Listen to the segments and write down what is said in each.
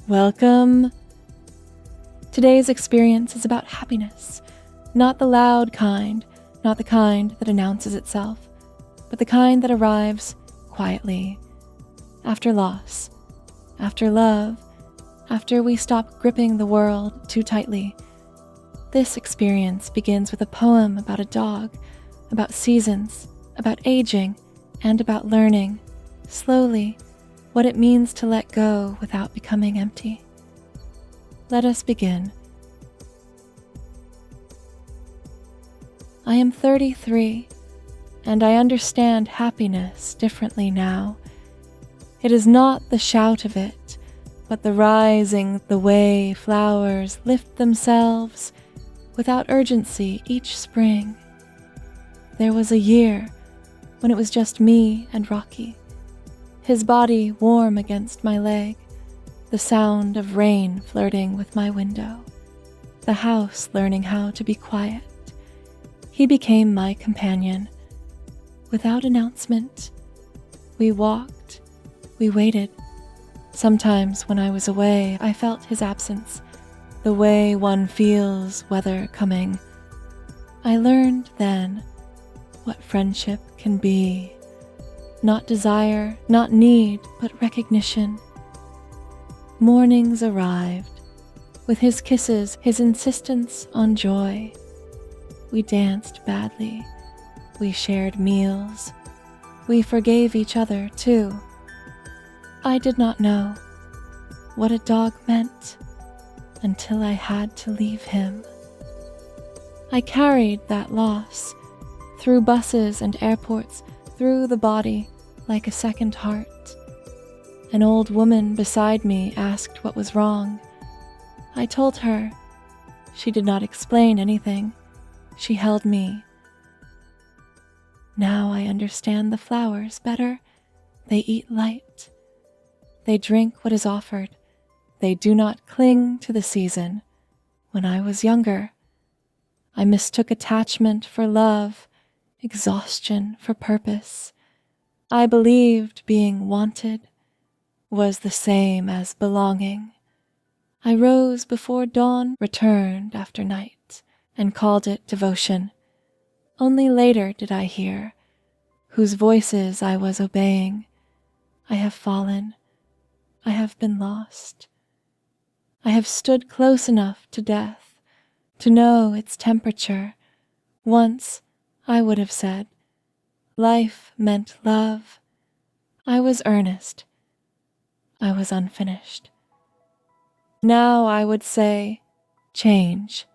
Welcome. Today's experience is about happiness, not the loud kind, not the kind that announces itself, but the kind that arrives quietly, after loss, after love, after we stop gripping the world too tightly. This experience begins with a poem about a dog, about seasons, about aging, and about learning, slowly, what it means to let go without becoming empty. Let us begin. I am 33, and I understand happiness differently now. It is not the shout of it, but the rising, the way flowers lift themselves without urgency each spring. There was a year when it was just me and Rocky, his body warm against my leg, the sound of rain flirting with my window, the house learning how to be quiet. He became my companion. Without announcement, we walked, we waited. Sometimes when I was away, I felt his absence, the way one feels weather coming. I learned then what friendship can be. Not desire, not need, but recognition. Mornings arrived, with his kisses, his insistence on joy. We danced badly, we shared meals, we forgave each other too. I did not know what a dog meant until I had to leave him. I carried that loss through buses and airports, through the body, like a second heart. An old woman beside me asked what was wrong. I told her. She did not explain anything. She held me. Now I understand the flowers better. They eat light. They drink what is offered. They do not cling to the season. When I was younger, I mistook attachment for love, exhaustion for purpose. I believed being wanted was the same as belonging. I rose before dawn returned after night and called it devotion. Only later did I hear whose voices I was obeying. I have fallen. I have been lost. I have stood close enough to death to know its temperature. Once I would have said, life meant love. I was earnest. I was unfinished. Now I would say, change.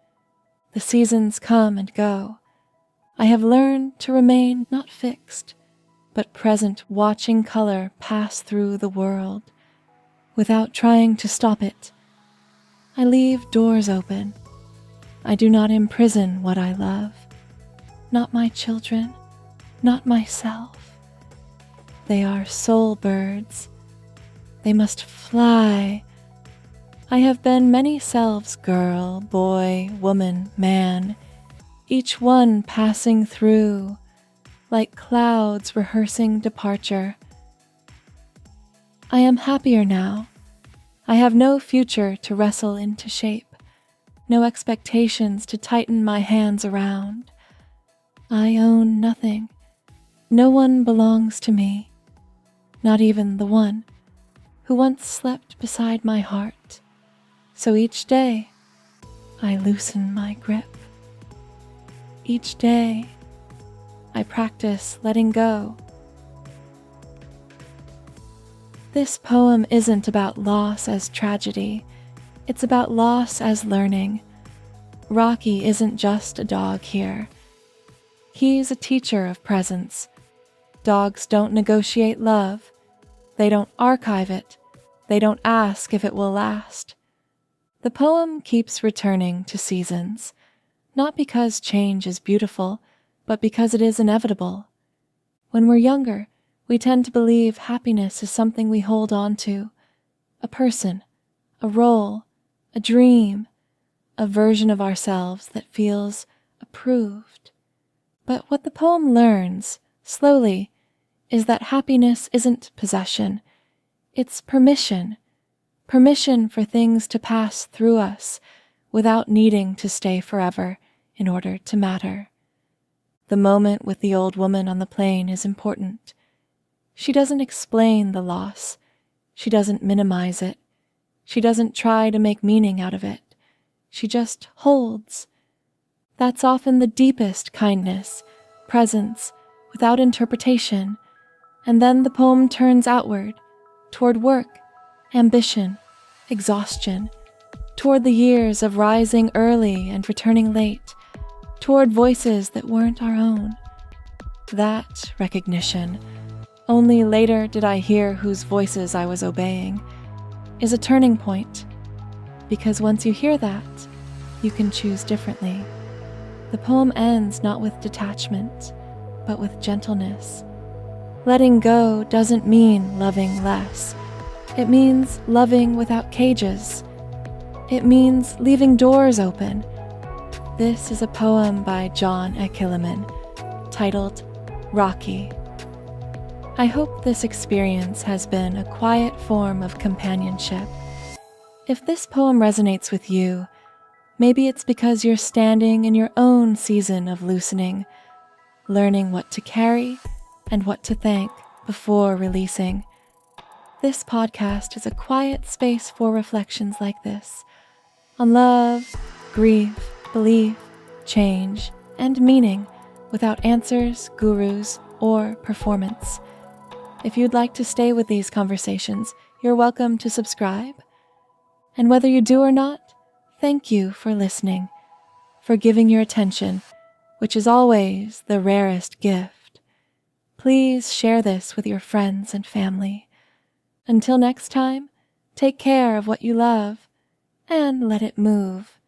The seasons come and go. I have learned to remain not fixed, but present, watching color pass through the world, without trying to stop it. I leave doors open. I do not imprison what I love. Not my children, not myself. They are soul birds. They must fly. I have been many selves, girl, boy, woman, man, each one passing through, like clouds rehearsing departure. I am happier now. I have no future to wrestle into shape, no expectations to tighten my hands around. I own nothing. No one belongs to me, not even the one who once slept beside my heart. So each day, I loosen my grip. Each day, I practice letting go. This poem isn't about loss as tragedy. It's about loss as learning. Rocky isn't just a dog here. He's a teacher of presence. Dogs don't negotiate love. They don't archive it. They don't ask if it will last. The poem keeps returning to seasons, not because change is beautiful, but because it is inevitable. When we're younger, we tend to believe happiness is something we hold on to, a person, a role, a dream, a version of ourselves that feels approved. But what the poem learns, slowly, is that happiness isn't possession, it's permission. permission for things to pass through us without needing to stay forever in order to matter. The moment with the old woman on the plane is important. She doesn't explain the loss. She doesn't minimize it. She doesn't try to make meaning out of it. She just holds. That's often the deepest kindness, presence, without interpretation. And then the poem turns outward, toward work, ambition, exhaustion, toward the years of rising early and returning late, toward voices that weren't our own. That recognition, only later did I hear whose voices I was obeying, is a turning point, because once you hear that, you can choose differently. The poem ends not with detachment, but with gentleness. Letting go doesn't mean loving less. It means loving without cages. It means leaving doors open. This is a poem by John Ekileman, titled Rocky. I hope this experience has been a quiet form of companionship. If this poem resonates with you, maybe it's because you're standing in your own season of loosening, learning what to carry and what to thank before releasing. This podcast is a quiet space for reflections like this, on love, grief, belief, change, and meaning, without answers, gurus, or performance. If you'd like to stay with these conversations, you're welcome to subscribe. And whether you do or not, thank you for listening, for giving your attention, which is always the rarest gift. Please share this with your friends and family. Until next time, take care of what you love and let it move.